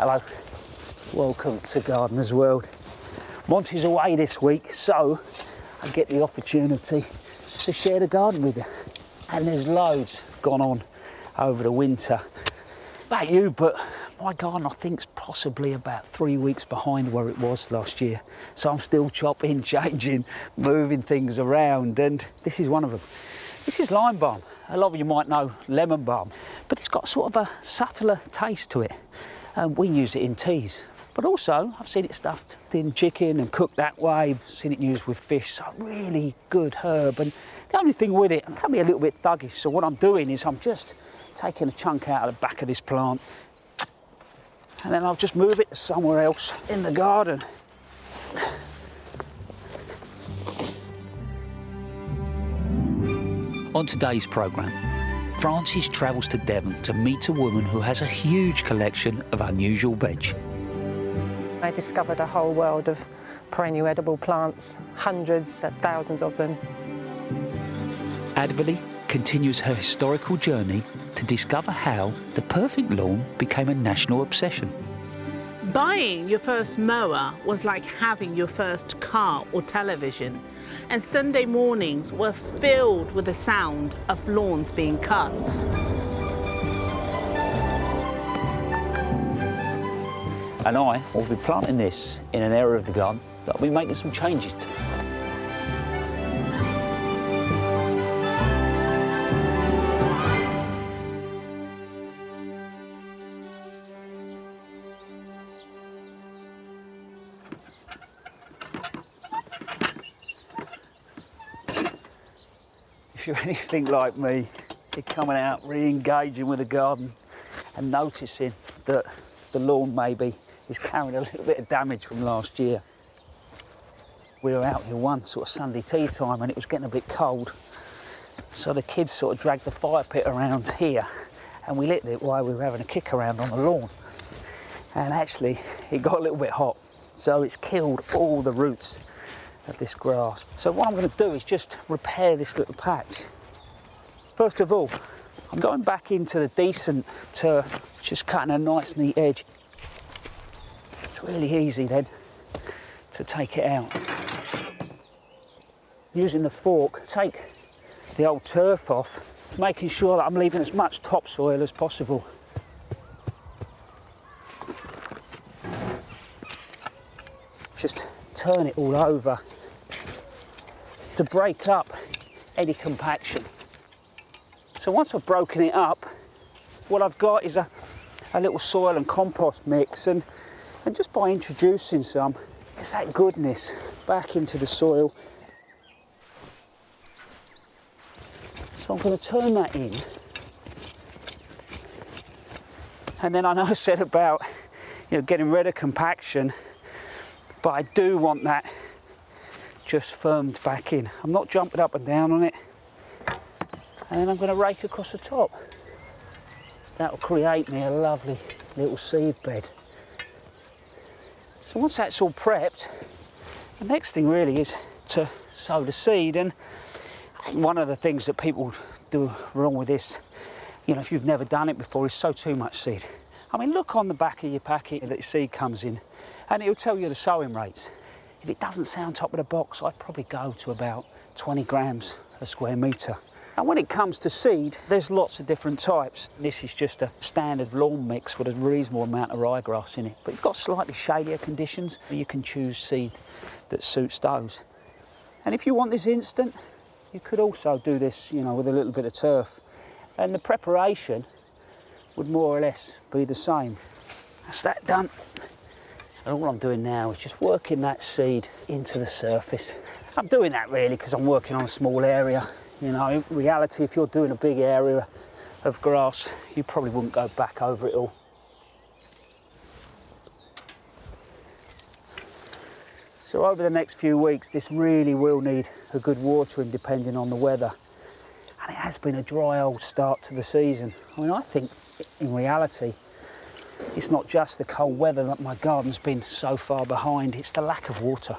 Hello, welcome to Gardener's World. Monty's away this week, so I get the opportunity to share the garden with you. And there's loads gone on over the winter. About you, but my garden I think's possibly about 3 weeks behind where it was last year. So I'm still chopping, changing, moving things around, and this is one of them. This is lime balm. A lot of you might know lemon balm, but it's got sort of a subtler taste to it. We use it in teas, but also I've seen it stuffed in chicken and cooked that way. I've seen it used with fish, so really good herb. And the only thing with it can be a little bit thuggish, so what I'm doing is I'm just taking a chunk out of the back of this plant, and then I'll just move it to somewhere else in the garden. On today's programme, Francis travels to Devon to meet a woman who has a huge collection of unusual veg. I discovered a whole world of perennial edible plants, hundreds, thousands of them. Adverley continues her historical journey to discover how the perfect lawn became a national obsession. Buying your first mower was like having your first car or television, and Sunday mornings were filled with the sound of lawns being cut. And I will be planting this in an area of the garden that I'll be making some changes to. If you're anything like me, you're coming out re-engaging with the garden and noticing that the lawn maybe is carrying a little bit of damage from last year. We were out here one sort of Sunday tea time and it was getting a bit cold, so the kids sort of dragged the fire pit around here and we lit it while we were having a kick around on the lawn, and actually it got a little bit hot, so it's killed all the roots of this grass. So what I'm going to do is just repair this little patch. First of all, I'm going back into the decent turf, just cutting a nice neat edge. It's really easy then to take it out. Using the fork, take the old turf off, making sure that I'm leaving as much topsoil as possible. Just turn it all over to break up any compaction. So once I've broken it up, what I've got is a little soil and compost mix, and just by introducing some, it's that goodness back into the soil. So I'm going to turn that in, and then I know I said about getting rid of compaction, but I do want that just firmed back in. I'm not jumping up and down on it, and then I'm going to rake across the top. That will create me a lovely little seed bed. So once that's all prepped, the next thing really is to sow the seed. And I think one of the things that people do wrong with this, if you've never done it before, is sow too much seed. I mean, look on the back of your packet that your seed comes in, and it'll tell you the sowing rates. If it doesn't sound top of the box, I'd probably go to about 20 grams a square metre. And when it comes to seed, there's lots of different types. This is just a standard lawn mix with a reasonable amount of ryegrass in it. But you've got slightly shadier conditions, you can choose seed that suits those. And if you want this instant, you could also do this, with a little bit of turf. And the preparation would more or less be the same. That's that done. And all I'm doing now is just working that seed into the surface. I'm doing that really because I'm working on a small area. In reality, if you're doing a big area of grass, you probably wouldn't go back over it all. So over the next few weeks, this really will need a good watering depending on the weather. And it has been a dry old start to the season. I mean, I think in reality, it's not just the cold weather that my garden's been so far behind, it's the lack of water.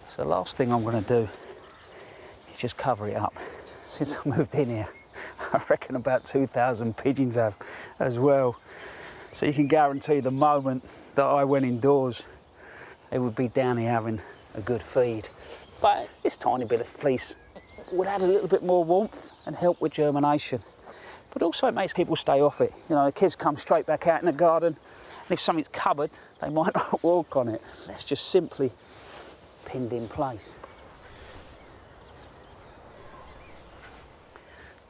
So the last thing I'm going to do is just cover it up. Since I moved in here, I reckon about 2,000 pigeons have as well. So you can guarantee the moment that I went indoors, they would be down here having a good feed. But this tiny bit of fleece would add a little bit more warmth and help with germination. But also it makes people stay off it. You know, the kids come straight back out in the garden, and if something's covered, they might not walk on it. That's just simply pinned in place.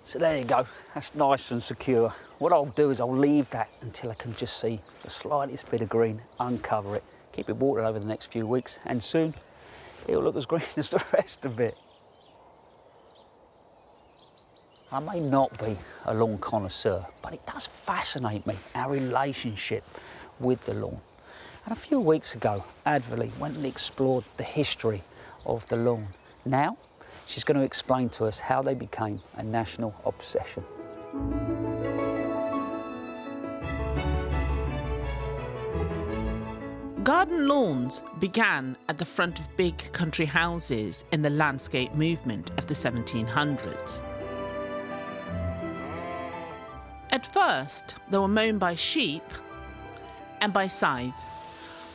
So there you go, that's nice and secure. What I'll do is I'll leave that until I can just see the slightest bit of green, uncover it, keep it watered over the next few weeks, and soon it'll look as green as the rest of it. I may not be a lawn connoisseur, but it does fascinate me, our relationship with the lawn. And a few weeks ago, Adverley went and explored the history of the lawn. Now, she's going to explain to us how they became a national obsession. Garden lawns began at the front of big country houses in the landscape movement of the 1700s. At first, they were mown by sheep and by scythe,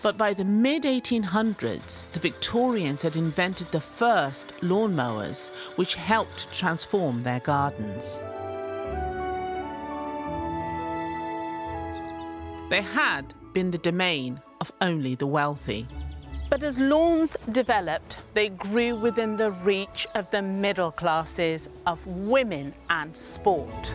but by the mid-1800s, the Victorians had invented the first lawnmowers, which helped transform their gardens. They had been the domain of only the wealthy. But as lawns developed, they grew within the reach of the middle classes of women and sport.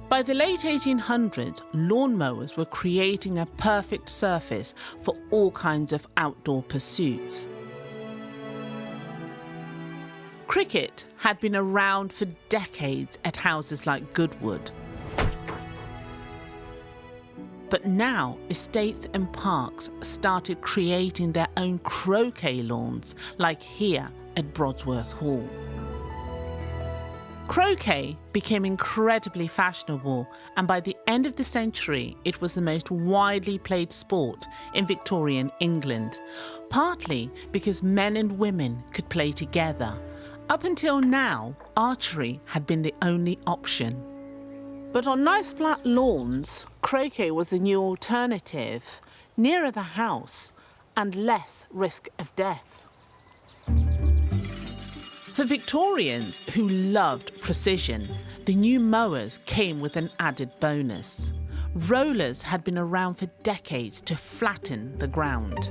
By the late 1800s, lawnmowers were creating a perfect surface for all kinds of outdoor pursuits. Cricket had been around for decades at houses like Goodwood. But now estates and parks started creating their own croquet lawns, like here at Brodsworth Hall. Croquet became incredibly fashionable, and by the end of the century it was the most widely played sport in Victorian England, partly because men and women could play together. Up until now, archery had been the only option. But on nice flat lawns, croquet was the new alternative, nearer the house and less risk of death. For Victorians who loved precision, the new mowers came with an added bonus. Rollers had been around for decades to flatten the ground,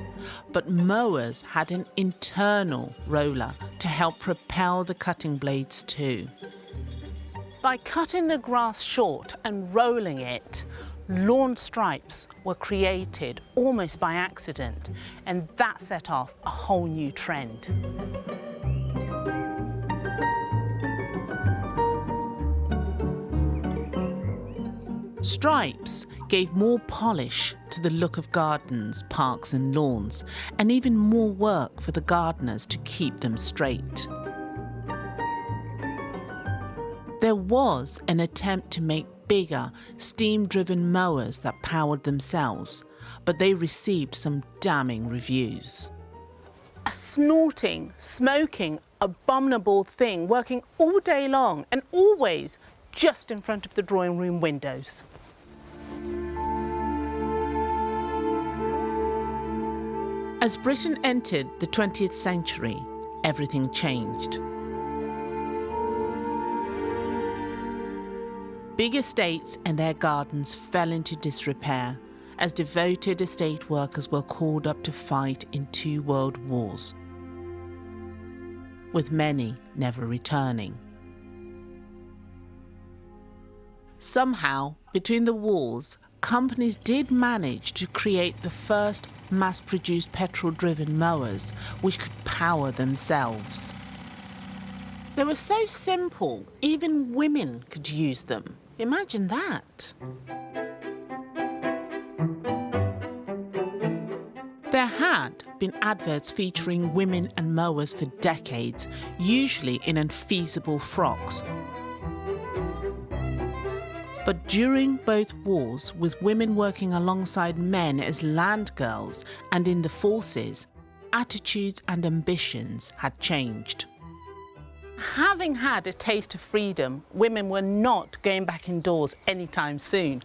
but mowers had an internal roller to help propel the cutting blades too. By cutting the grass short and rolling it, lawn stripes were created almost by accident, and that set off a whole new trend. Stripes gave more polish to the look of gardens, parks and lawns, and even more work for the gardeners to keep them straight. There was an attempt to make bigger, steam-driven mowers that powered themselves, but they received some damning reviews. A snorting, smoking, abominable thing working all day long and always just in front of the drawing room windows. As Britain entered the 20th century, everything changed. Big estates and their gardens fell into disrepair as devoted estate workers were called up to fight in 2 world wars, with many never returning. Somehow, between the wars, companies did manage to create the first mass-produced petrol-driven mowers which could power themselves. They were so simple, even women could use them. Imagine that. There had been adverts featuring women and mowers for decades, usually in unfeasible frocks. But during both wars, with women working alongside men as land girls and in the forces, attitudes and ambitions had changed. Having had a taste of freedom, women were not going back indoors anytime soon.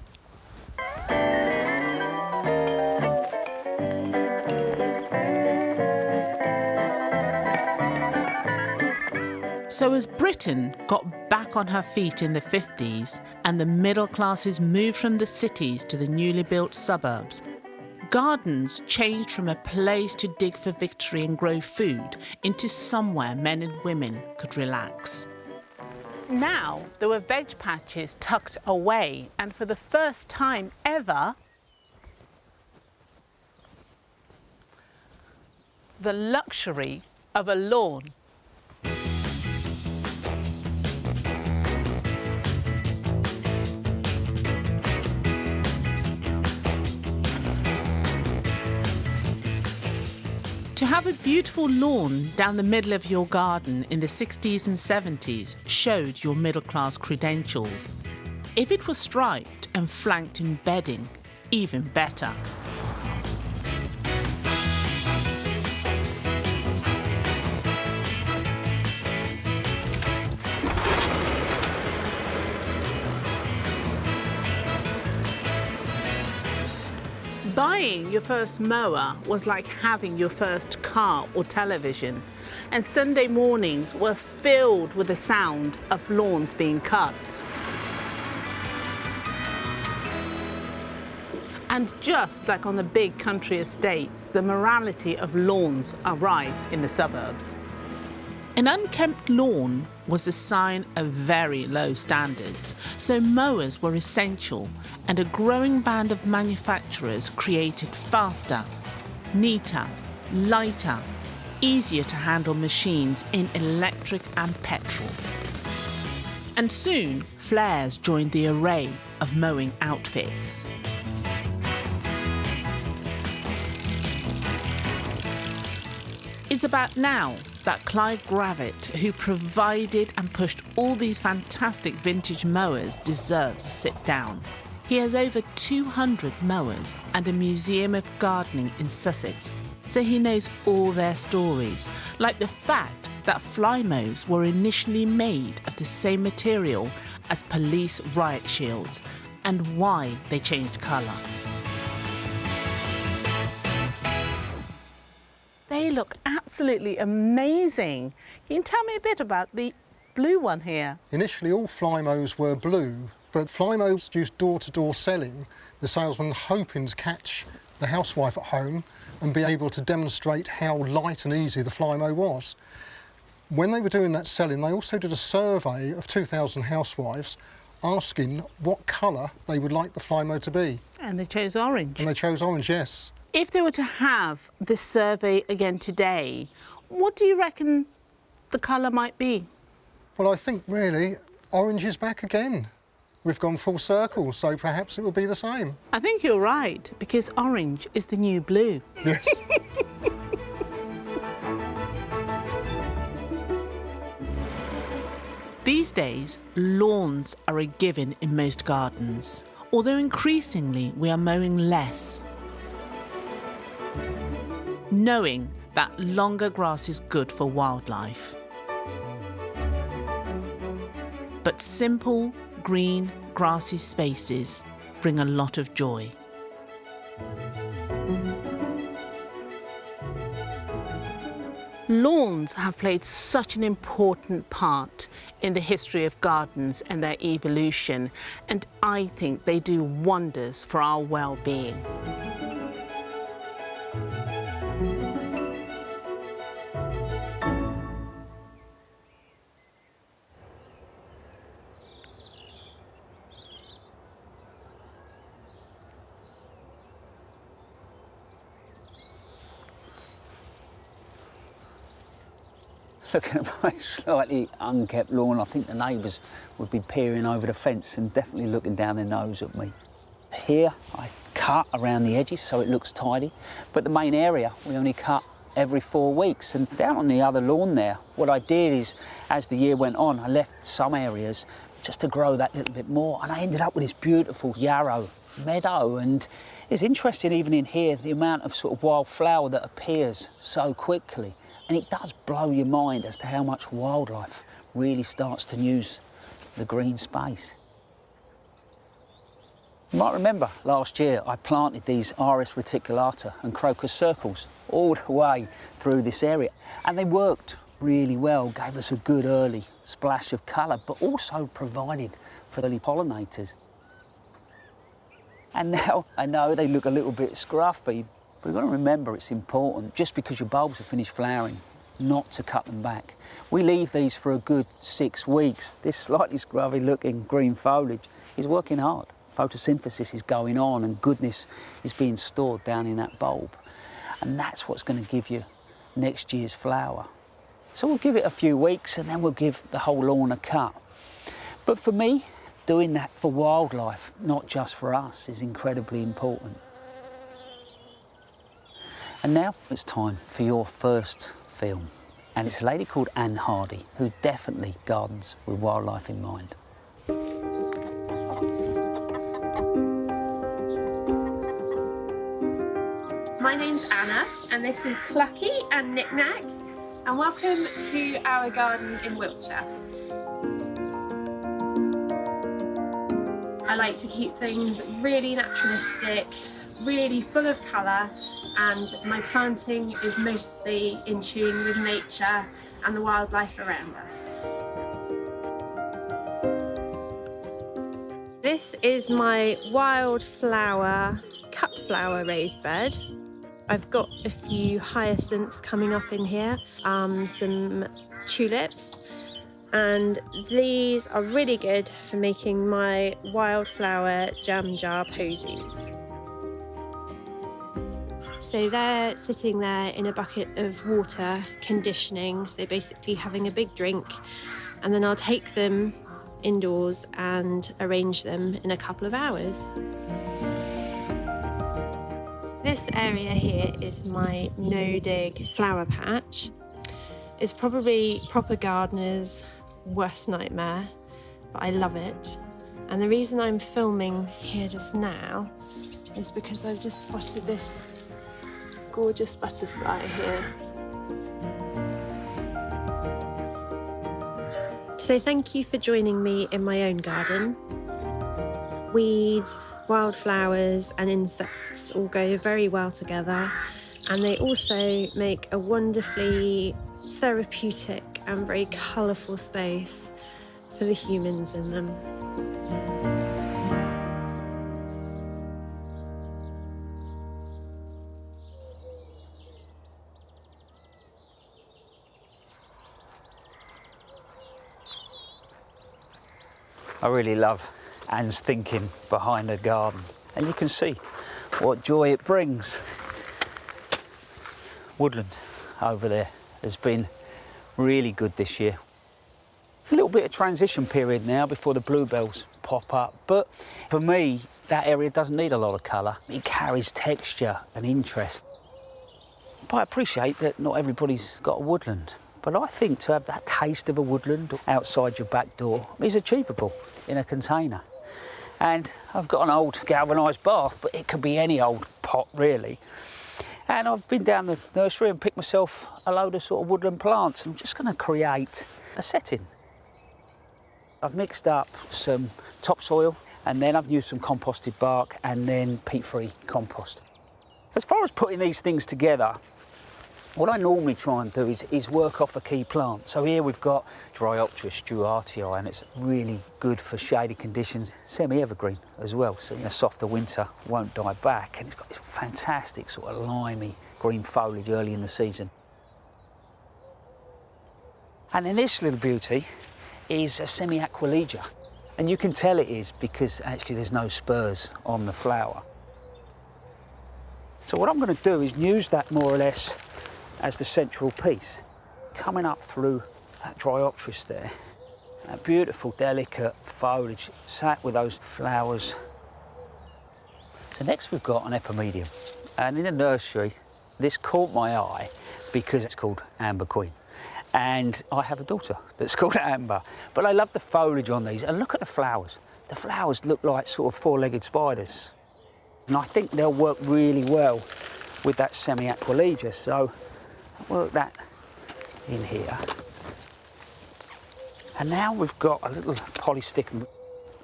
So as Britain got back on her feet in the 50s and the middle classes moved from the cities to the newly built suburbs, gardens changed from a place to dig for victory and grow food into somewhere men and women could relax. Now there were veg patches tucked away, and for the first time ever, the luxury of a lawn. To have a beautiful lawn down the middle of your garden in the 60s and 70s showed your middle-class credentials. If it was striped and flanked in bedding, even better. Buying your first mower was like having your first car or television, and Sunday mornings were filled with the sound of lawns being cut. And just like on the big country estates, the morality of lawns arrived in the suburbs. An unkempt lawn was a sign of very low standards, so mowers were essential, and a growing band of manufacturers created faster, neater, lighter, easier to handle machines in electric and petrol. And soon, flares joined the array of mowing outfits. It's about now that Clive Gravitt, who provided and pushed all these fantastic vintage mowers, deserves a sit down. He has over 200 mowers and a museum of gardening in Sussex, so he knows all their stories, like the fact that fly mows were initially made of the same material as police riot shields, and why they changed colour. They look absolutely amazing. Can you tell me a bit about the blue one here? Initially, all fly mows were blue, but fly mows used door-to-door selling, the salesman hoping to catch the housewife at home and be able to demonstrate how light and easy the fly mow was. When they were doing that selling, they also did a survey of 2,000 housewives asking what colour they would like the fly mow to be. And they chose orange. And they chose orange, yes. If they were to have this survey again today, what do you reckon the colour might be? Well, I think really orange is back again. We've gone full circle, so perhaps it will be the same. I think you're right, because orange is the new blue. Yes. These days, lawns are a given in most gardens, although increasingly we are mowing less, knowing that longer grass is good for wildlife. But simple, green, grassy spaces bring a lot of joy. Lawns have played such an important part in the history of gardens and their evolution, and I think they do wonders for our well-being. Looking at my slightly unkept lawn, I think the neighbours would be peering over the fence and definitely looking down their nose at me. Here I cut around the edges so it looks tidy, but the main area we only cut every 4 weeks. And down on the other lawn there, what I did is, as the year went on, I left some areas just to grow that little bit more, and I ended up with this beautiful yarrow meadow. And it's interesting, even in here, the amount of sort of wildflower that appears so quickly. And it does blow your mind as to how much wildlife really starts to use the green space. You might remember last year I planted these Iris reticulata and crocus circles all the way through this area, and they worked really well, gave us a good early splash of colour, but also provided for early pollinators. And now I know they look a little bit scruffy, but you've got to remember it's important, just because your bulbs have finished flowering, not to cut them back. We leave these for a good 6 weeks. This slightly scruffy looking green foliage is working hard. Photosynthesis is going on and goodness is being stored down in that bulb. And that's what's going to give you next year's flower. So we'll give it a few weeks and then we'll give the whole lawn a cut. But for me, doing that for wildlife, not just for us, is incredibly important. And now it's time for your first film. And it's a lady called Anne Hardy, who definitely gardens with wildlife in mind. My name's Anna, and this is Clucky and Knick Knack, and welcome to our garden in Wiltshire. I like to keep things really naturalistic, really full of colour, and my planting is mostly in tune with nature and the wildlife around us. This is my wildflower, cut flower raised bed. I've got a few hyacinths coming up in here, some tulips, and these are really good for making my wildflower jam jar posies. So they're sitting there in a bucket of water, conditioning, so basically having a big drink, and then I'll take them indoors and arrange them in a couple of hours. This area here is my no-dig flower patch. It's probably proper gardener's worst nightmare, but I love it. And the reason I'm filming here just now is because I've just spotted this gorgeous butterfly here. So thank you for joining me in my own garden. Weeds, wildflowers and insects all go very well together, and they also make a wonderfully therapeutic and very colourful space for the humans in them. I really love Anne's thinking behind her garden, and you can see what joy it brings. Woodland over there has been really good this year. A little bit of transition period now before the bluebells pop up, but for me that area doesn't need a lot of colour. It carries texture and interest. But I appreciate that not everybody's got a woodland, but I think to have that taste of a woodland outside your back door is achievable in a container. And I've got an old galvanised bath, but it could be any old pot really. And I've been down the nursery and picked myself a load of sort of woodland plants. I'm just going to create a setting. I've mixed up some topsoil, and then I've used some composted bark and then peat-free compost. As far as putting these things together, what I normally try and do is work off a key plant. So here we've got Dryopteris stuartii, and it's really good for shady conditions, semi-evergreen as well, so in a softer winter won't die back, and it's got this fantastic sort of limey green foliage early in the season. And then this little beauty is a semi-aquilegia, and you can tell it is because actually there's no spurs on the flower. So what I'm going to do is use that more or less as the central piece, coming up through that Dryopteris there. That beautiful, delicate foliage sat with those flowers. So next we've got an epimedium, and in the nursery this caught my eye because it's called Amber Queen, and I have a daughter that's called Amber. But I love the foliage on these, and look at the flowers. The flowers look like sort of four-legged spiders, and I think they'll work really well with that semi-aquilegia. So work that in here. And now we've got a little polystichum,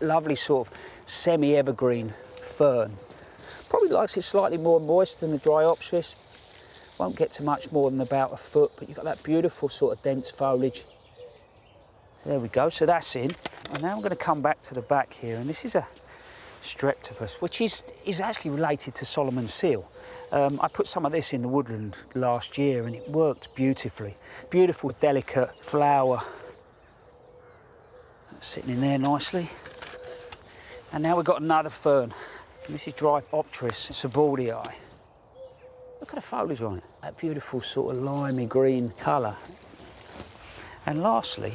lovely sort of semi-evergreen fern. Probably likes it slightly more moist than the Dryopsis. Won't get to much more than about a foot, but you've got that beautiful sort of dense foliage. There we go, so that's in. And now I'm going to come back to the back here, and this is a Streptopus, which is actually related to Solomon's seal. I put some of this in the woodland last year and it worked beautifully. Beautiful, delicate flower. That's sitting in there nicely. And now we've got another fern. And this is Dryopsis subordii. Look at the foliage on it. That beautiful sort of limey green colour. And lastly,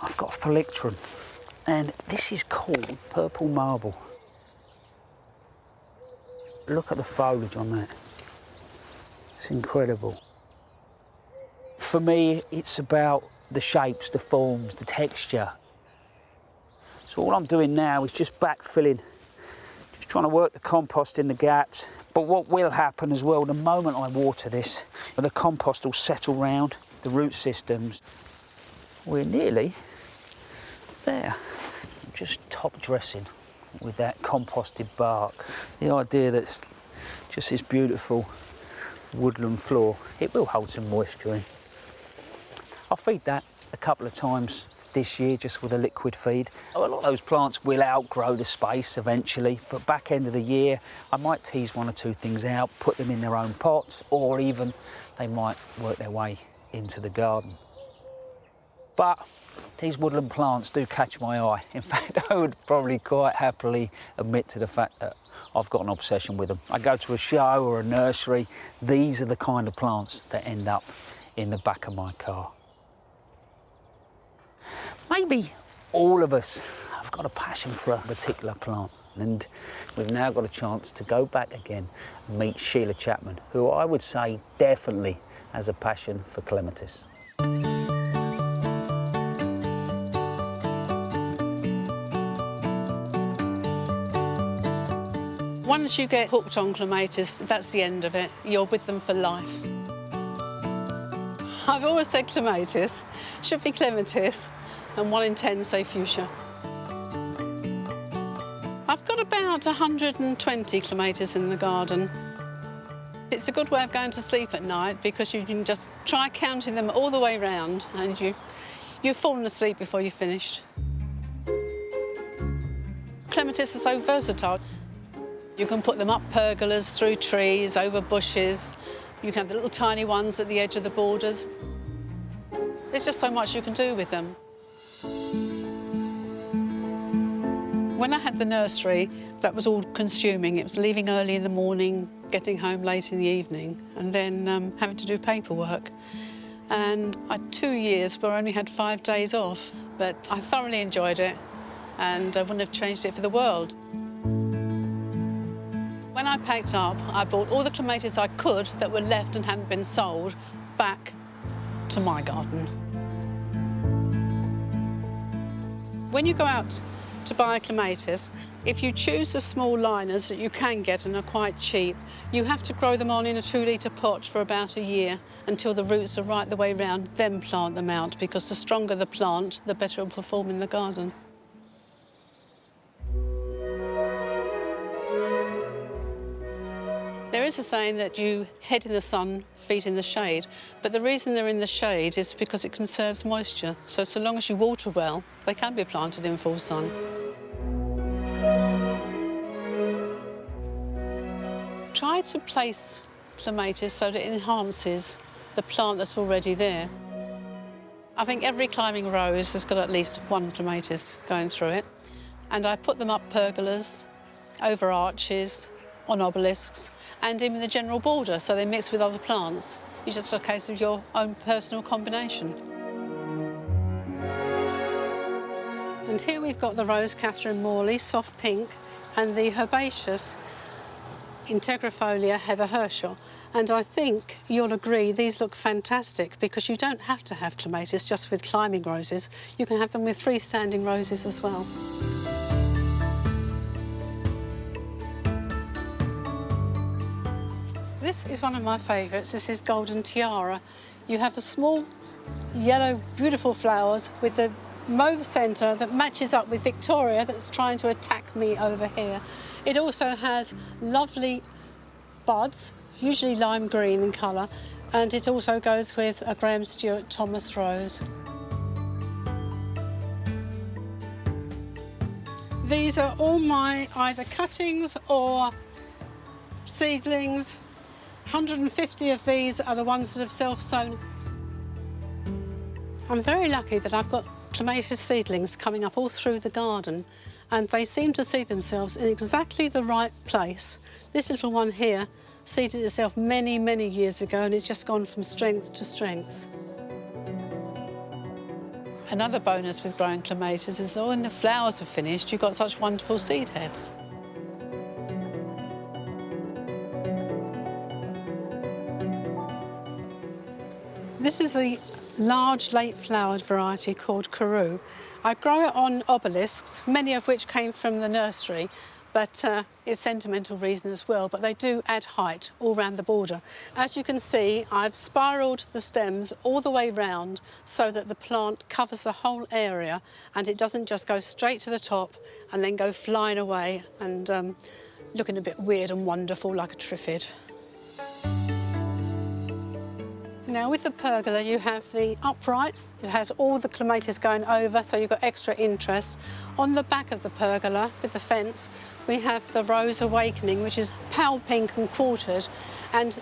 I've got Phyllictron. And this is called purple marble. Look at the foliage on that. It's incredible. For me, it's about the shapes, the forms, the texture. So all I'm doing now is just backfilling, just trying to work the compost in the gaps. But what will happen as well, the moment I water this, the compost will settle round the root systems. We're nearly there. I'm just top dressing with that composted bark. The idea that it's just this beautiful woodland floor, it will hold some moisture in. I'll feed that a couple of times this year just with a liquid feed. A lot of those plants will outgrow the space eventually, but back end of the year I might tease one or two things out, put them in their own pots, or even they might work their way into the garden. But these woodland plants do catch my eye. In fact, I would probably quite happily admit to the fact that I've got an obsession with them. I go to a show or a nursery, these are the kind of plants that end up in the back of my car. Maybe all of us have got a passion for a particular plant, and we've now got a chance to go back again and meet Sheila Chapman, who I would say definitely has a passion for clematis. Once you get hooked on clematis, that's the end of it. You're with them for life. I've always said clematis, should be clematis, and 1 in 10 say fuchsia. I've got about 120 clematis in the garden. It's a good way of going to sleep at night because you can just try counting them all the way round and you've fallen asleep before you've finished. Clematis are so versatile. You can put them up pergolas, through trees, over bushes. You can have the little tiny ones at the edge of the borders. There's just so much you can do with them. When I had the nursery, that was all consuming. It was leaving early in the morning, getting home late in the evening, and then having to do paperwork. And I had 2 years where I only had 5 days off, but I thoroughly enjoyed it, and I wouldn't have changed it for the world. When I packed up, I brought all the clematis I could that were left and hadn't been sold back to my garden. When you go out to buy clematis, if you choose the small liners that you can get and are quite cheap, you have to grow them on in a 2-litre pot for about a year until the roots are right the way round, then plant them out, because the stronger the plant, the better it will perform in the garden. There is a saying that you head in the sun, feet in the shade, but the reason they're in the shade is because it conserves moisture. So long as you water well, they can be planted in full sun. Try to place clematis so that it enhances the plant that's already there. I think every climbing rose has got at least 1 clematis going through it, and I put them up pergolas, over arches, on obelisks, and in the general border, so they mix with other plants. It's just a case of your own personal combination. And here we've got the Rose Catherine Morley, soft pink, and the herbaceous Integrifolia Heather Herschel. And I think you'll agree these look fantastic because you don't have to have clematis just with climbing roses. You can have them with freestanding roses as well. This is one of my favourites. This is Golden Tiara. You have a small yellow, beautiful flowers with the mauve centre that matches up with Victoria that's trying to attack me over here. It also has lovely buds, usually lime green in colour, and it also goes with a Graham Stewart Thomas rose. These are all my either cuttings or seedlings. 150 of these are the ones that have self-sown. I'm very lucky that I've got clematis seedlings coming up all through the garden, and they seem to see themselves in exactly the right place. This little one here seeded itself many, many years ago, and it's just gone from strength to strength. Another bonus with growing clematis is when the flowers are finished, you've got such wonderful seed heads. This is the large late-flowered variety called Karoo. I grow it on obelisks, many of which came from the nursery, but it's sentimental reason as well, but they do add height all round the border. As you can see, I've spiralled the stems all the way round so that the plant covers the whole area and it doesn't just go straight to the top and then go flying away and looking a bit weird and wonderful like a triffid. Now with the pergola you have the uprights. It has all the clematis going over, so you've got extra interest. On the back of the pergola with the fence we have the Rose Awakening, which is pale pink and quartered, and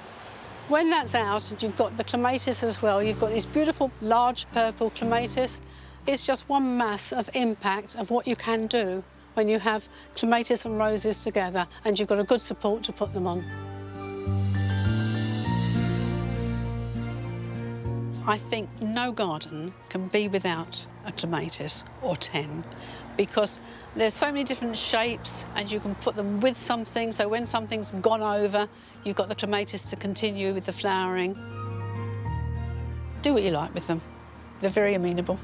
when that's out and you've got the clematis as well, you've got these beautiful large purple clematis. It's just one mass of impact of what you can do when you have clematis and roses together and you've got a good support to put them on. I think no garden can be without a clematis or 10, because there's so many different shapes and you can put them with something, so when something's gone over, you've got the clematis to continue with the flowering. Do what you like with them. They're very amenable.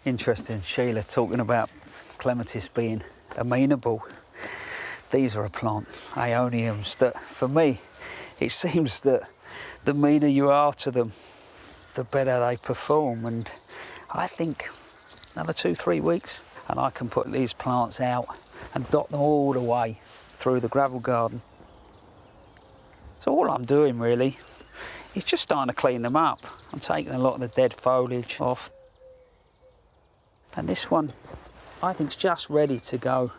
Interesting, Sheila talking about clematis being amenable. These are a plant, aeoniums, that for me, it seems that the meaner you are to them, the better they perform. And I think another 2-3 weeks and I can put these plants out and dot them all the way through the gravel garden. So all I'm doing really is just starting to clean them up. I'm taking a lot of the dead foliage off. And this one, I think, is just ready to go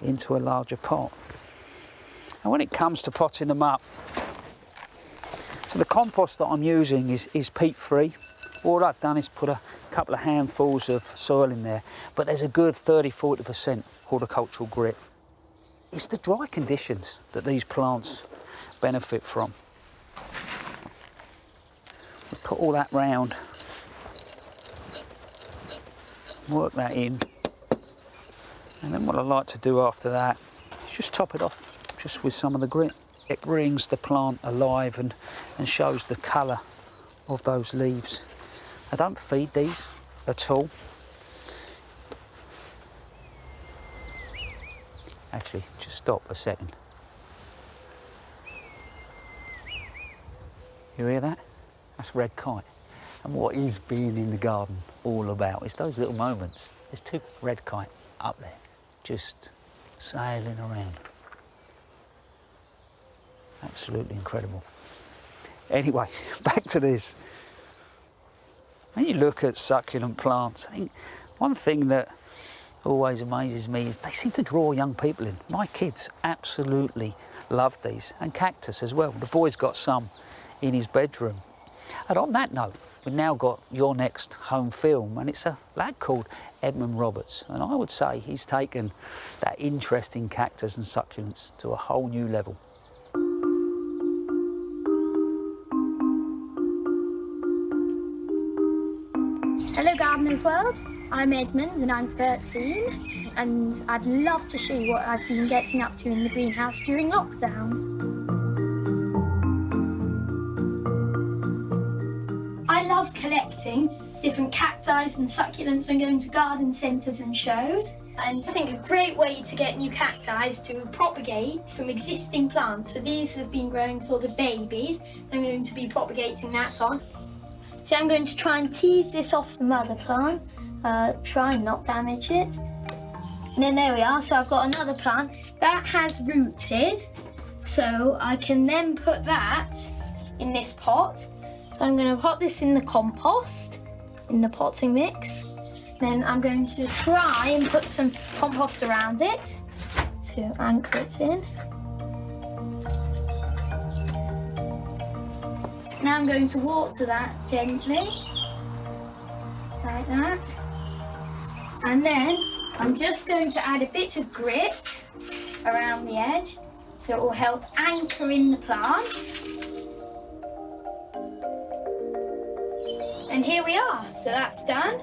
into a larger pot. And when it comes to potting them up, so the compost that I'm using is peat-free. All I've done is put a couple of handfuls of soil in there, but there's a good 30–40% horticultural grit. It's the dry conditions that these plants benefit from. We put all that round. Work that in, and then what I like to do after that is just top it off just with some of the grit. It brings the plant alive and shows the colour of those leaves. I don't feed these at all. Actually, just stop a second. You hear that? That's red kite. And what is being in the garden all about? It's those little moments. There's 2 red kite up there, just sailing around. Absolutely incredible. Anyway, back to this. When you look at succulent plants, I think one thing that always amazes me is they seem to draw young people in. My kids absolutely love these, and cactus as well. The boy's got some in his bedroom. And on that note, we've now got your next home film, and it's a lad called Edmund Roberts, and I would say he's taken that interest in cactus and succulents to a whole new level. Hello Gardeners World, I'm Edmund and I'm 13, and I'd love to show you what I've been getting up to in the greenhouse during lockdown. I love collecting different cacti and succulents when going to garden centres and shows. And I think a great way to get new cacti is to propagate from existing plants. So these have been growing sort of babies. I'm going to be propagating that on. So I'm going to try and tease this off the mother plant, try and not damage it. And then there we are, so I've got another plant that has rooted. So I can then put that in this pot. So I'm going to put this in the compost, in the potting mix. Then I'm going to try and put some compost around it to anchor it in. Now I'm going to water that gently, like that. And then I'm just going to add a bit of grit around the edge, so it will help anchor in the plant. And here we are, so that's done.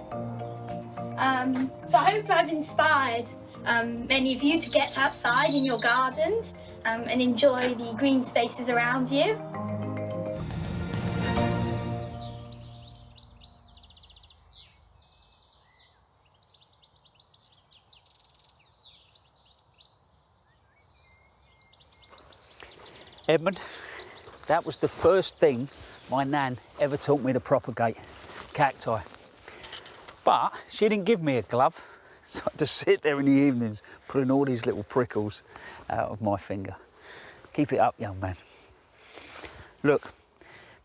So I hope I've inspired many of you to get outside in your gardens and enjoy the green spaces around you. Edmund, that was the first thing my nan ever taught me to propagate, cacti. But she didn't give me a glove, so I had to sit there in the evenings pulling all these little prickles out of my finger. Keep it up, young man. Look,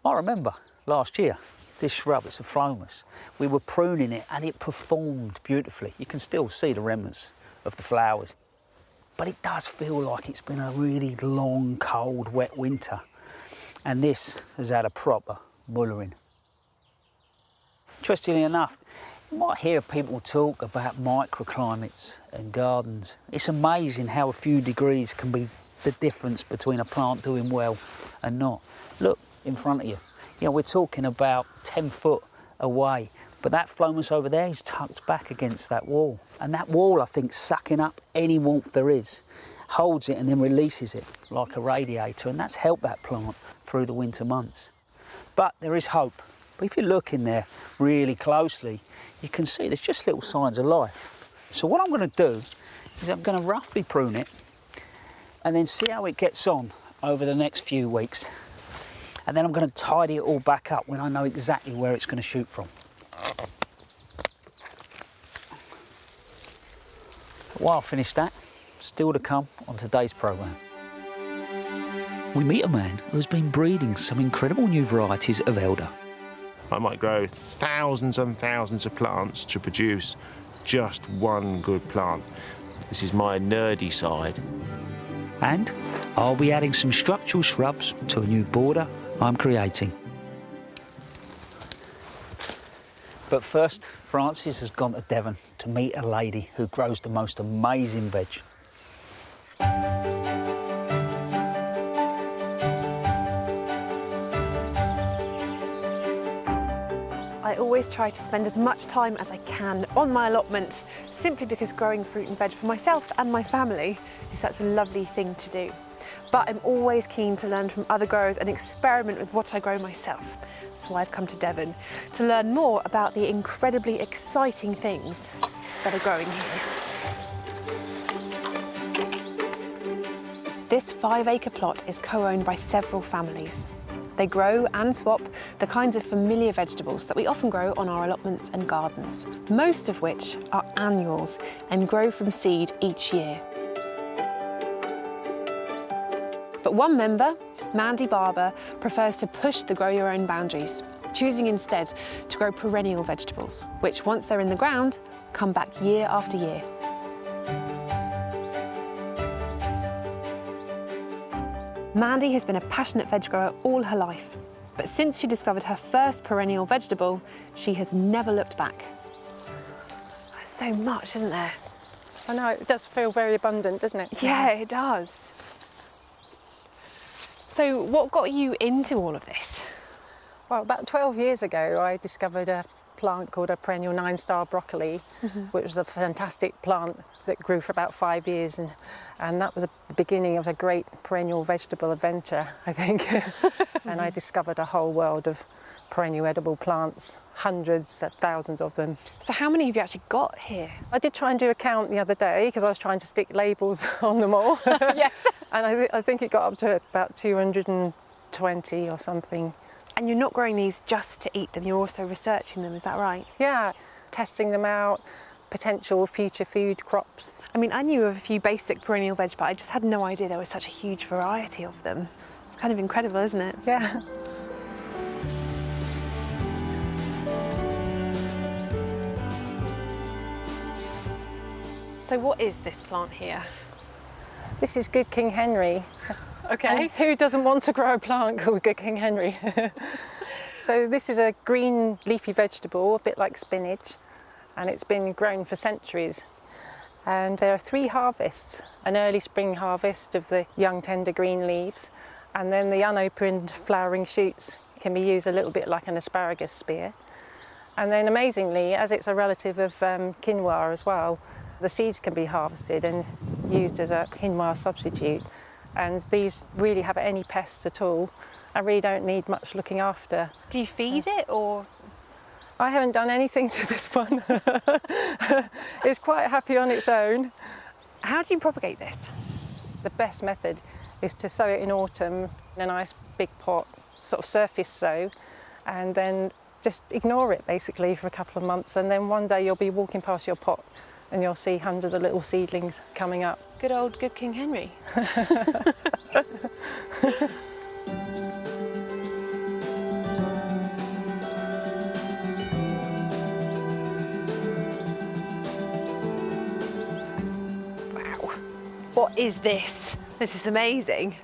I remember last year, this shrub, it's a phlomis, we were pruning it and it performed beautifully. You can still see the remnants of the flowers. But it does feel like it's been a really long, cold, wet winter. And this has had a proper mullering. Interestingly enough, you might hear people talk about microclimates and gardens. It's amazing how a few degrees can be the difference between a plant doing well and not. Look in front of you. You know, we're talking about 10 foot away, but that phlomis over there is tucked back against that wall. And that wall, I think, sucking up any warmth there is, holds it and then releases it like a radiator, and that's helped that plant through the winter months. But there is hope. But if you look in there really closely, you can see there's just little signs of life. So what I'm going to do is I'm going to roughly prune it and then see how it gets on over the next few weeks. And then I'm going to tidy it all back up when I know exactly where it's going to shoot from. While I finish that, still to come on today's programme. We meet a man who's been breeding some incredible new varieties of elder. I might grow thousands and thousands of plants to produce just one good plant. This is my nerdy side. And I'll be adding some structural shrubs to a new border I'm creating. But first, Francis has gone to Devon to meet a lady who grows the most amazing veg. I always try to spend as much time as I can on my allotment, simply because growing fruit and veg for myself and my family is such a lovely thing to do. But I'm always keen to learn from other growers and experiment with what I grow myself. So I've come to Devon to learn more about the incredibly exciting things that are growing here. This 5-acre plot is co-owned by several families. They grow and swap the kinds of familiar vegetables that we often grow on our allotments and gardens, most of which are annuals and grow from seed each year. But one member, Mandy Barber, prefers to push the grow your own boundaries, choosing instead to grow perennial vegetables, which once they're in the ground, come back year after year. Mandy has been a passionate veg grower all her life, but since she discovered her first perennial vegetable, she has never looked back. There's so much, isn't there? I know, it does feel very abundant, doesn't it? Yeah, it does. So what got you into all of this? Well, about 12 years ago, I discovered a plant called a perennial 9-star broccoli, which was a fantastic plant that grew for about 5 years, and that was the beginning of a great perennial vegetable adventure, I think. and I discovered a whole world of perennial edible plants, hundreds, thousands of them. So how many have you actually got here? I did try and do a count the other day because I was trying to stick labels on them all. Yes. And I think it got up to about 220 or something. And you're not growing these just to eat them, you're also researching them, is that right? Yeah, testing them out, potential future food crops. I mean, I knew of a few basic perennial veg, but I just had no idea there was such a huge variety of them. It's kind of incredible, isn't it? Yeah. So what is this plant here? This is Good King Henry. Okay. And who doesn't want to grow a plant called Good King Henry? So this is a green leafy vegetable, a bit like spinach, and it's been grown for centuries. And there are 3 harvests: an early spring harvest of the young tender green leaves, and then the unopened flowering shoots can be used a little bit like an asparagus spear. And then amazingly, as it's a relative of quinoa as well, the seeds can be harvested and used as a quinoa substitute. And these really have any pests at all. I really don't need much looking after. Do you feed it or? I haven't done anything to this one. It's quite happy on its own. How do you propagate this? The best method is to sow it in autumn in a nice big pot, sort of surface sow, and then just ignore it basically for a couple of months, and then one day you'll be walking past your pot and you'll see hundreds of little seedlings coming up. Good old Good King Henry. Wow. What is this? This is amazing.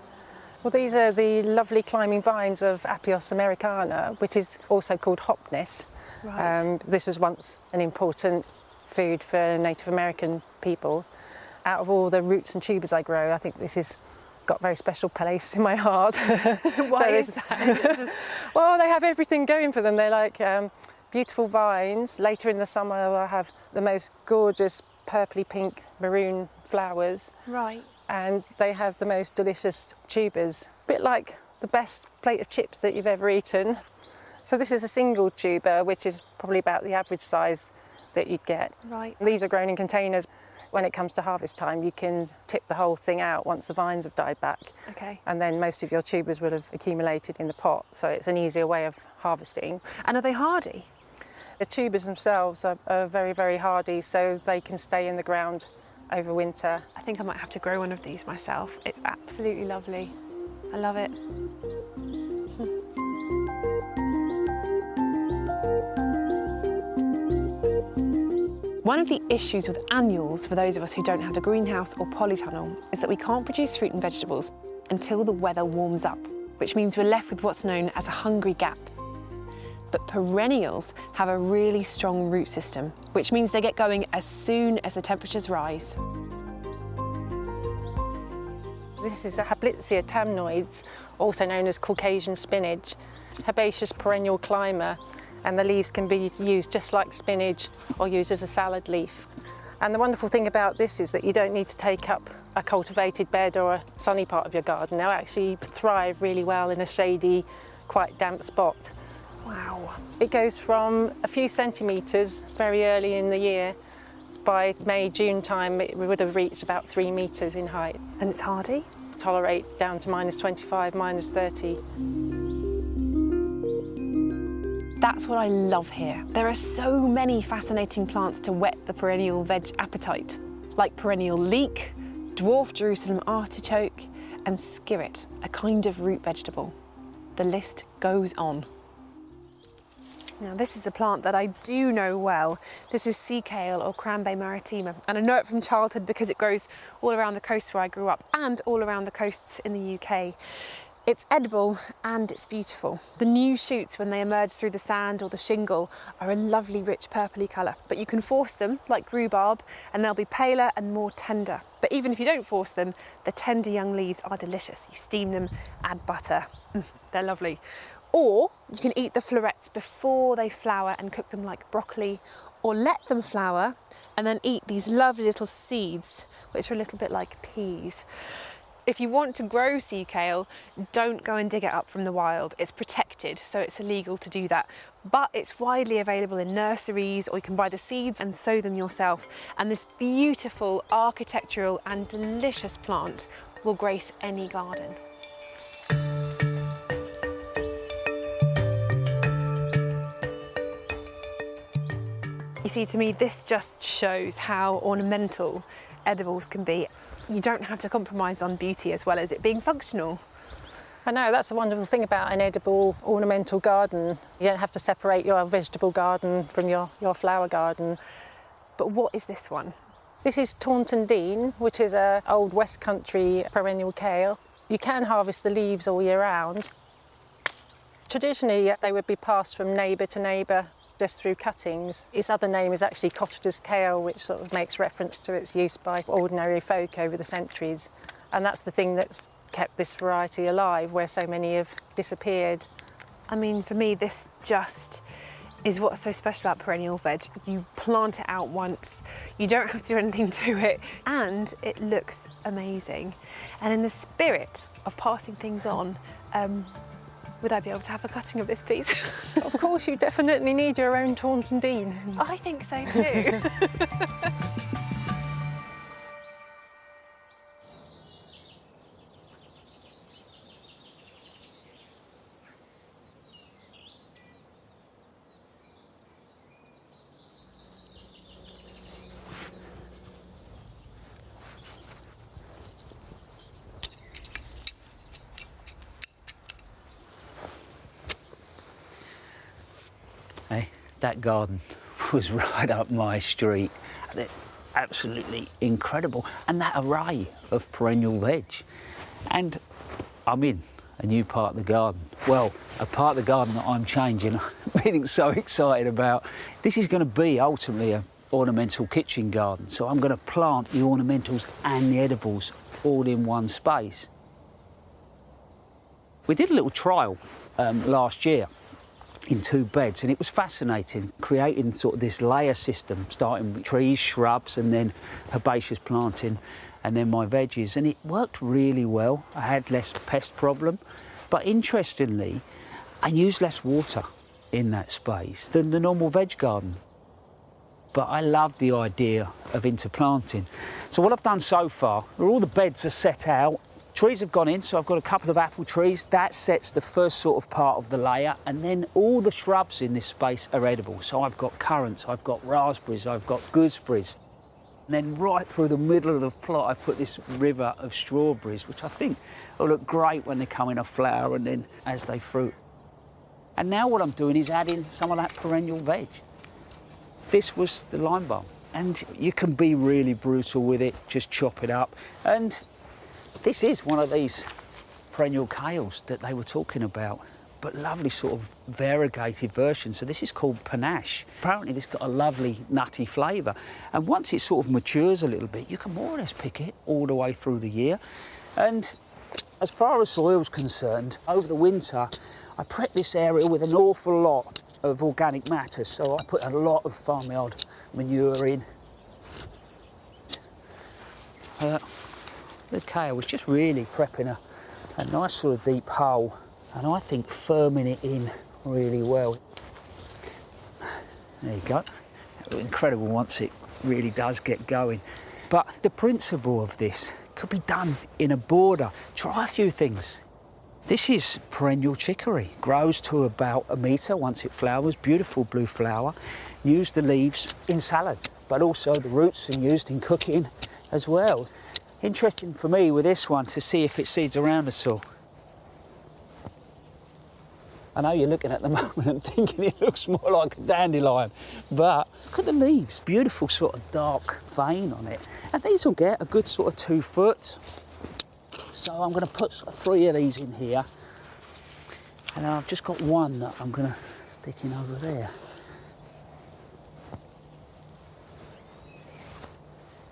Well, these are the lovely climbing vines of Apios americana, which is also called hopness. Right. This was once an important food for Native American people. Out of all the roots and tubers I grow, I think this has got a very special place in my heart. Why is that? Well, they have everything going for them. They're like beautiful vines. Later in the summer, they'll have the most gorgeous purpley pink maroon flowers. Right. And they have the most delicious tubers, a bit like the best plate of chips that you've ever eaten. So this is a single tuber, which is probably about the average size that you'd get. Right. These are grown in containers. When it comes to harvest time, you can tip the whole thing out once the vines have died back. Okay. And then most of your tubers would have accumulated in the pot, so it's an easier way of harvesting. And are they hardy? The tubers themselves are very, very hardy, so they can stay in the ground over winter. I think I might have to grow one of these myself. It's absolutely lovely. I love it. One of the issues with annuals, for those of us who don't have a greenhouse or polytunnel, is that we can't produce fruit and vegetables until the weather warms up, which means we're left with what's known as a hungry gap. But perennials have a really strong root system, which means they get going as soon as the temperatures rise. This is a Hablitzia tamnoides, also known as Caucasian spinach, herbaceous perennial climber, and the leaves can be used just like spinach or used as a salad leaf. And the wonderful thing about this is that you don't need to take up a cultivated bed or a sunny part of your garden. They'll actually thrive really well in a shady, quite damp spot. Wow. It goes from a few centimetres very early in the year. By May, June time, we would have reached about 3 metres in height. And it's hardy? Tolerate down to -25, -30. That's what I love here. There are so many fascinating plants to whet the perennial veg appetite, like perennial leek, dwarf Jerusalem artichoke, and skirret, a kind of root vegetable. The list goes on. Now this is a plant that I do know well. This is sea kale or Crambe maritima, and I know it from childhood because it grows all around the coast where I grew up and all around the coasts in the UK. It's edible and it's beautiful. The new shoots, when they emerge through the sand or the shingle, are a lovely rich purpley colour, but you can force them like rhubarb and they'll be paler and more tender. But even if you don't force them, the tender young leaves are delicious. You steam them, add butter, they're lovely. Or you can eat the florets before they flower and cook them like broccoli, or let them flower and then eat these lovely little seeds, which are a little bit like peas. If you want to grow sea kale, don't go and dig it up from the wild. It's protected, so it's illegal to do that. But it's widely available in nurseries, or you can buy the seeds and sow them yourself. And this beautiful architectural and delicious plant will grace any garden. You see, to me, this just shows how ornamental edibles can be. You don't have to compromise on beauty as well as it being functional. I know, that's the wonderful thing about an edible ornamental garden. You don't have to separate your vegetable garden from your flower garden. But what is this one? This is Taunton Dean, which is an old West Country perennial kale. You can harvest the leaves all year round. Traditionally, they would be passed from neighbour to neighbour just through cuttings. Its other name is actually cottager's kale, which sort of makes reference to its use by ordinary folk over the centuries. And that's the thing that's kept this variety alive, where so many have disappeared. I mean, for me, this just is what's so special about perennial veg. You plant it out once, you don't have to do anything to it, and it looks amazing. And in the spirit of passing things on, would I be able to have a cutting of this, please? Of course, you definitely need your own Taunton Dean. I think so too. Hey, that garden was right up my street. They're absolutely incredible. And that array of perennial veg. And I'm in a new part of the garden. Well, a part of the garden that I'm changing, I'm feeling so excited about. This is going to be ultimately an ornamental kitchen garden. So I'm going to plant the ornamentals and the edibles all in one space. We did a little trial last year in 2 beds, and it was fascinating, creating sort of this layer system, starting with trees, shrubs, and then herbaceous planting, and then my veggies, and it worked really well. I had less pest problem, but interestingly, I used less water in that space than the normal veg garden. But I love the idea of interplanting. So what I've done so far, all the beds are set out. Trees have gone in, so I've got a couple of apple trees. That sets the first sort of part of the layer, and then all the shrubs in this space are edible. So I've got currants, I've got raspberries, I've got gooseberries. And then right through the middle of the plot, I've put this river of strawberries, which I think will look great when they come in a flower and then as they fruit. And now what I'm doing is adding some of that perennial veg. This was the lime bulb, and you can be really brutal with it, just chop it up. And this is one of these perennial kales that they were talking about, but lovely sort of variegated version. So this is called panache. Apparently this got a lovely nutty flavour. And once it sort of matures a little bit, you can more or less pick it all the way through the year. And as far as soil's concerned, over the winter, I prep this area with an awful lot of organic matter. So I put a lot of farmyard manure in. The kale was just really prepping a nice sort of deep hole, and I think firming it in really well. There you go. Incredible once it really does get going. But the principle of this could be done in a border. Try a few things. This is perennial chicory. Grows to about 1 metre once it flowers. Beautiful blue flower. Use the leaves in salads, but also the roots are used in cooking as well. Interesting for me with this one to see if it seeds around at all. I know you're looking at the moment and thinking it looks more like a dandelion, but look at the leaves. Beautiful sort of dark vein on it. And these will get a good sort of 2 foot. So I'm going to put sort of 3 of these in here. And I've just got one that I'm going to stick in over there.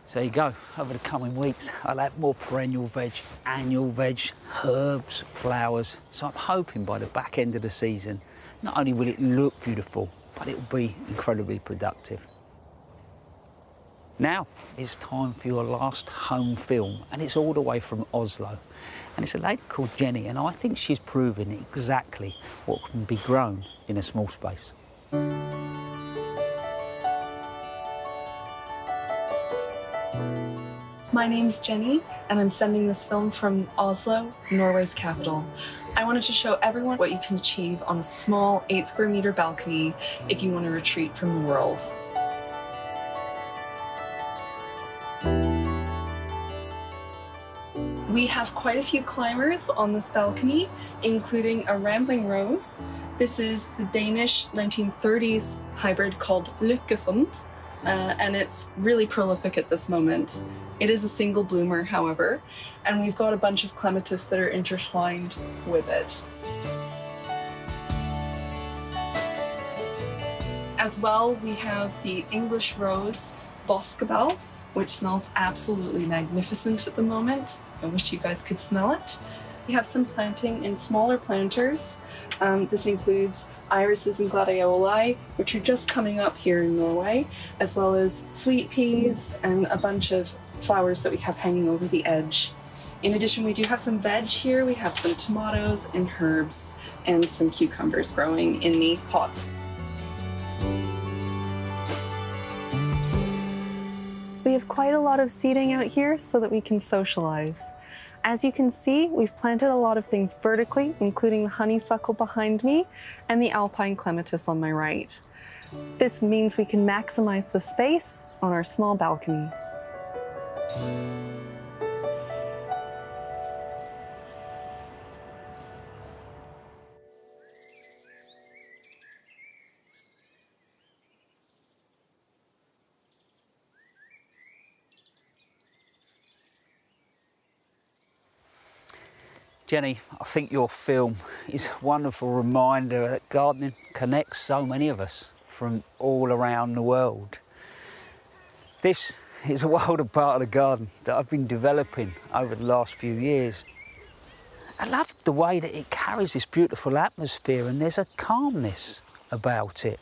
So there you go, over the coming weeks, I'll have more perennial veg, annual veg, herbs, flowers. So I'm hoping by the back end of the season, not only will it look beautiful, but it will be incredibly productive. Now it's time for your last home film, and it's all the way from Oslo. And it's a lady called Jenny, and I think she's proven exactly what can be grown in a small space. My name's Jenny, and I'm sending this film from Oslo, Norway's capital. I wanted to show everyone what you can achieve on a small 8 square meter balcony if you want to retreat from the world. We have quite a few climbers on this balcony, including a rambling rose. This is the Danish 1930s hybrid called Lykkefund, and it's really prolific at this moment. It is a single bloomer, however, and we've got a bunch of clematis that are intertwined with it. As well, we have the English rose Boskabel, which smells absolutely magnificent at the moment. I wish you guys could smell it. We have some planting in smaller planters. This includes irises and gladioli, which are just coming up here in Norway, as well as sweet peas and a bunch of flowers that we have hanging over the edge. In addition, we do have some veg here. We have some tomatoes and herbs and some cucumbers growing in these pots. We have quite a lot of seating out here so that we can socialize. As you can see, we've planted a lot of things vertically, including the honeysuckle behind me and the alpine clematis on my right. This means we can maximize the space on our small balcony. Jenny, I think your film is a wonderful reminder that gardening connects so many of us from all around the world. This is a wilder part of the garden that I've been developing over the last few years. I love the way that it carries this beautiful atmosphere, and there's a calmness about it.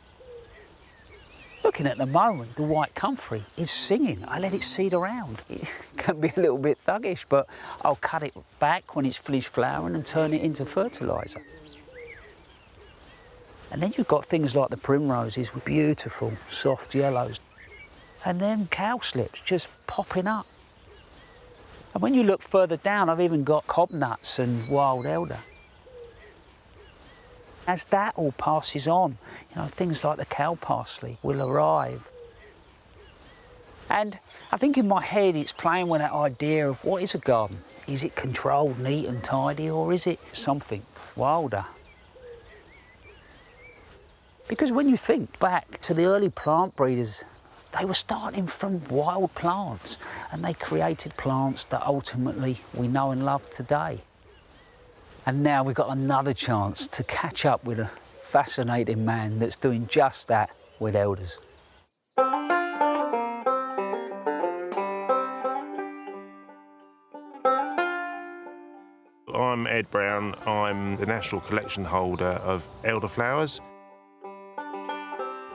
Looking at the moment, the white comfrey is singing. I let it seed around. It can be a little bit thuggish, but I'll cut it back when it's finished flowering and turn it into fertiliser. And then you've got things like the primroses with beautiful soft yellows, and then cowslips just popping up. And when you look further down, I've even got cobnuts and wild elder. As that all passes on, you know, things like the cow parsley will arrive. And I think in my head it's playing with that idea of what is a garden? Is it controlled, neat and tidy, or is it something wilder? Because when you think back to the early plant breeders, they were starting from wild plants, and they created plants that ultimately we know and love today. And now we've got another chance to catch up with a fascinating man that's doing just that with elders. I'm Ed Brown. I'm the national collection holder of elderflowers.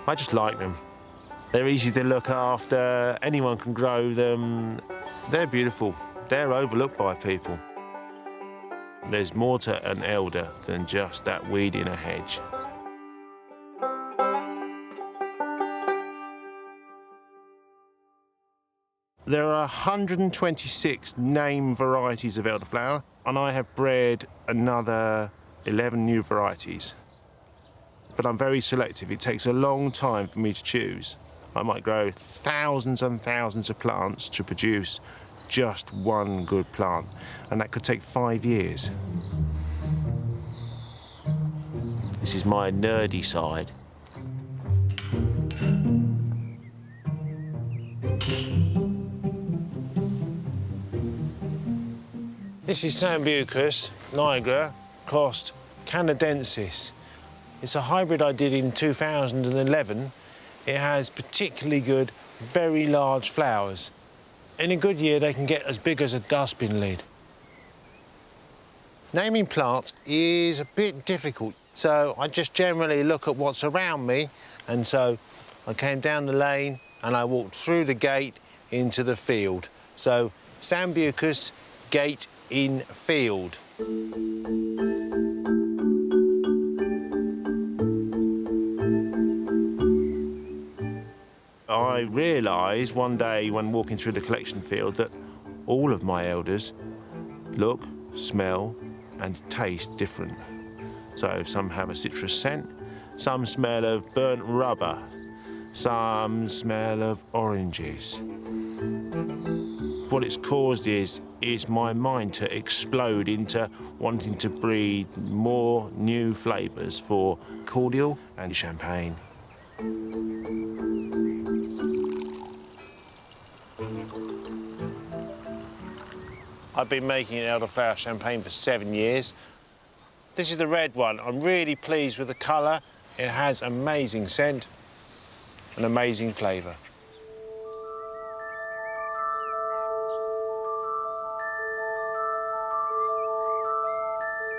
I just like them. They're easy to look after, anyone can grow them. They're beautiful. They're overlooked by people. There's more to an elder than just that weed in a hedge. There are 126 named varieties of elderflower, and I have bred another 11 new varieties. But I'm very selective. It takes a long time for me to choose. I might grow thousands and thousands of plants to produce just one good plant, and that could take 5 years. This is my nerdy side. This is Sambucus nigra crossed canadensis. It's a hybrid I did in 2011. It has particularly good, very large flowers. In a good year, they can get as big as a dustbin lid. Naming plants is a bit difficult, so I just generally look at what's around me, and so I came down the lane and I walked through the gate into the field. So, Sambucus, gate in field. I realised one day when walking through the collection field that all of my elders look, smell and taste different. So some have a citrus scent, some smell of burnt rubber, some smell of oranges. What it's caused is my mind to explode into wanting to breed more new flavours for cordial and champagne. I've been making elderflower champagne for 7 years. This is the red one. I'm really pleased with the colour. It has amazing scent and amazing flavour.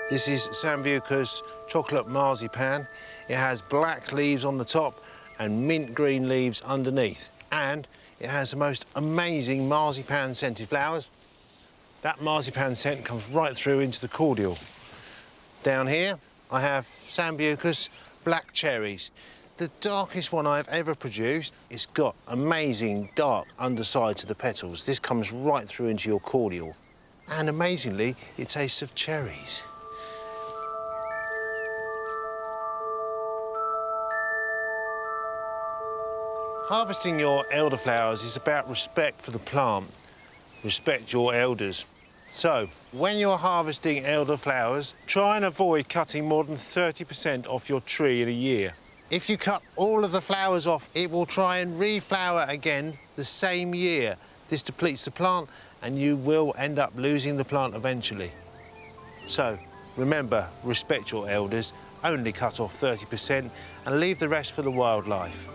This is Sambucus chocolate marzipan. It has black leaves on the top and mint green leaves underneath. And it has the most amazing marzipan scented flowers. That marzipan scent comes right through into the cordial. Down here, I have Sambucus black cherries. The darkest one I've ever produced. It's got amazing dark underside to the petals. This comes right through into your cordial. And amazingly, it tastes of cherries. Harvesting your elderflowers is about respect for the plant. Respect your elders. So, when you're harvesting elderflowers, try and avoid cutting more than 30% off your tree in a year. If you cut all of the flowers off, it will try and reflower again the same year. This depletes the plant and you will end up losing the plant eventually. So, remember, respect your elders, only cut off 30% and leave the rest for the wildlife.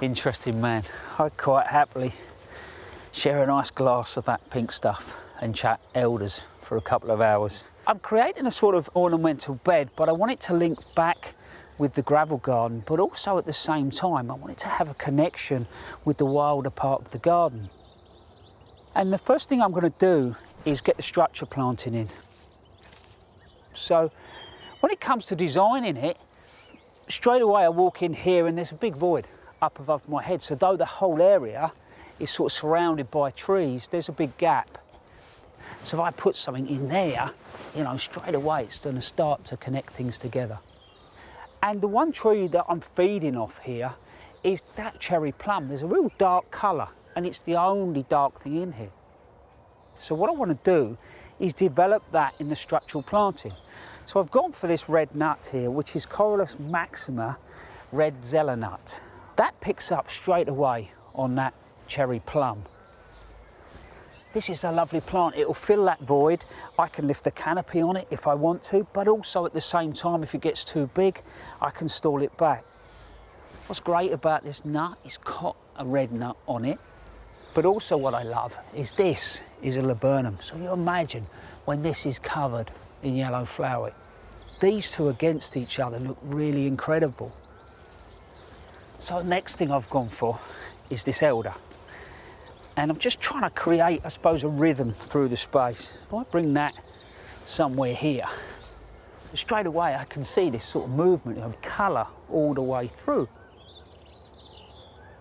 Interesting man. I'd quite happily share a nice glass of that pink stuff and chat elders for a couple of hours. I'm creating a sort of ornamental bed, but I want it to link back with the gravel garden, but also at the same time I want it to have a connection with the wilder part of the garden. And the first thing I'm going to do is get the structure planting in. So when it comes to designing it, straight away I walk in here and there's a big void up above my head. So though the whole area is sort of surrounded by trees, there's a big gap. So if I put something in there, you know, straight away it's going to start to connect things together. And the one tree that I'm feeding off here is that cherry plum. There's a real dark colour and it's the only dark thing in here. So what I want to do is develop that in the structural planting. So I've gone for this red nut here, which is Corylus maxima red zeller nut. That picks up straight away on that cherry plum. This is a lovely plant. It'll fill that void. I can lift the canopy on it if I want to, but also at the same time, if it gets too big, I can stall it back. What's great about this nut, it's got a red nut on it, but also what I love is this is a laburnum. So you imagine when this is covered in yellow flower, these two against each other look really incredible. So the next thing I've gone for is this elder. And I'm just trying to create, I suppose, a rhythm through the space. If I bring that somewhere here, straight away I can see this sort of movement of colour all the way through.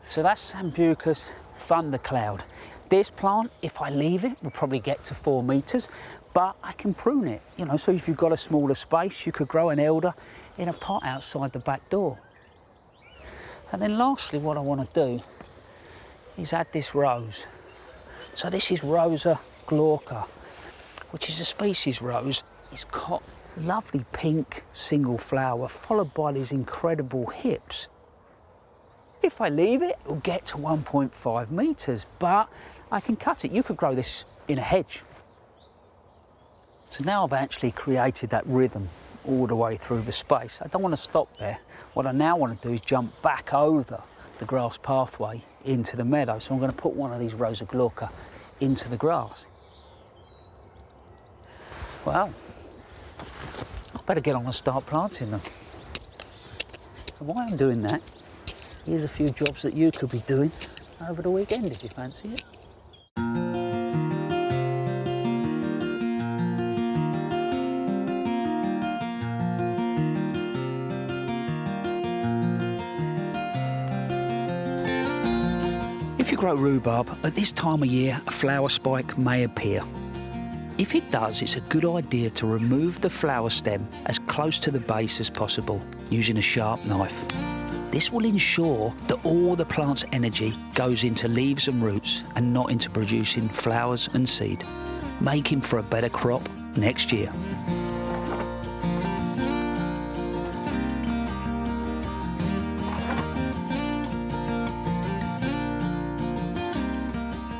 So that's Sambucus thundercloud. This plant, if I leave it, will probably get to 4 metres, but I can prune it. You know, so if you've got a smaller space, you could grow an elder in a pot outside the back door. And then lastly, what I want to do is add this rose. So this is Rosa glauca, which is a species rose. It's got lovely pink single flower, followed by these incredible hips. if I leave it, it'll get to 1.5 metres, but I can cut it. You could grow this in a hedge. So now I've actually created that rhythm all the way through the space. I don't want to stop there. What I now want to do is jump back over the grass pathway into the meadow. So I'm going to put one of these rows of glauca into the grass. Well, I better get on and start planting them. And while I'm doing that, here's a few jobs that you could be doing over the weekend if you fancy it. If you grow rhubarb, at this time of year, a flower spike may appear. If it does, it's a good idea to remove the flower stem as close to the base as possible using a sharp knife. This will ensure that all the plant's energy goes into leaves and roots and not into producing flowers and seed, making for a better crop next year.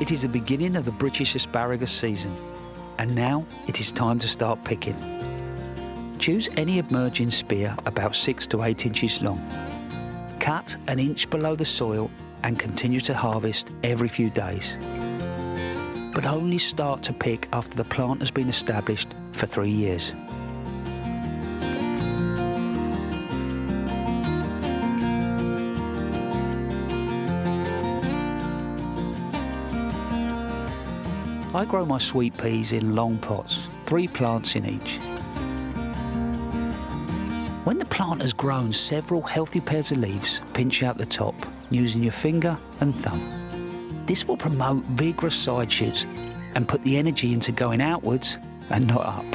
It is the beginning of the British asparagus season, and now it is time to start picking. Choose any emerging spear about 6 to 8 inches long. Cut an inch below the soil and continue to harvest every few days. But only start to pick after the plant has been established for 3 years. I grow my sweet peas in long pots, 3 plants in each. When the plant has grown several healthy pairs of leaves, pinch out the top using your finger and thumb. This will promote vigorous side shoots and put the energy into going outwards and not up.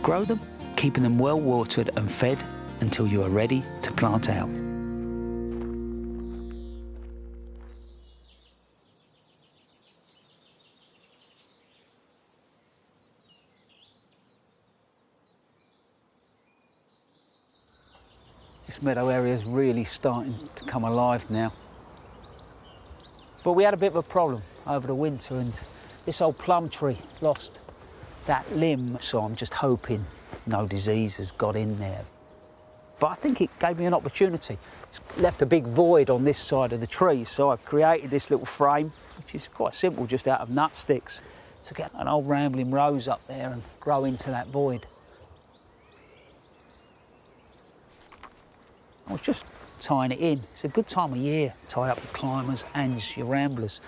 Grow them, keeping them well watered and fed until you are ready to plant out. This meadow area is really starting to come alive now. But we had a bit of a problem over the winter and this old plum tree lost that limb, so I'm just hoping no disease has got in there. But I think it gave me an opportunity. It's left a big void on this side of the tree, so I've created this little frame, which is quite simple, just out of nut sticks, to get an old rambling rose up there and grow into that void. I was just tying it in. It's a good time of year to tie up your climbers and your ramblers.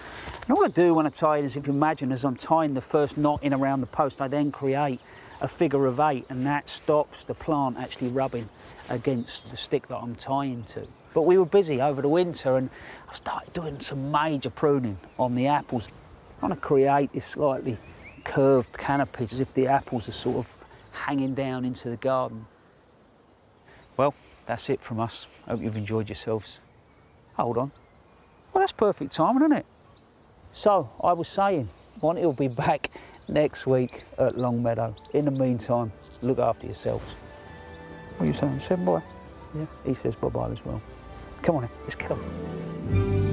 And all I do when I tie it is, if you imagine, as I'm tying the first knot in around the post, I then create a figure of 8, and that stops the plant actually rubbing against the stick that I'm tying to. But we were busy over the winter and I started doing some major pruning on the apples. I want to create this slightly curved canopy as if the apples are sort of hanging down into the garden. Well, that's it from us. Hope you've enjoyed yourselves. Hold on. Well, that's perfect timing, isn't it? So, I was saying, Monty will be back next week at Longmeadow. In the meantime, look after yourselves. What are you saying? Say bye? Yeah, he says bye-bye as well. Come on in, let's get on.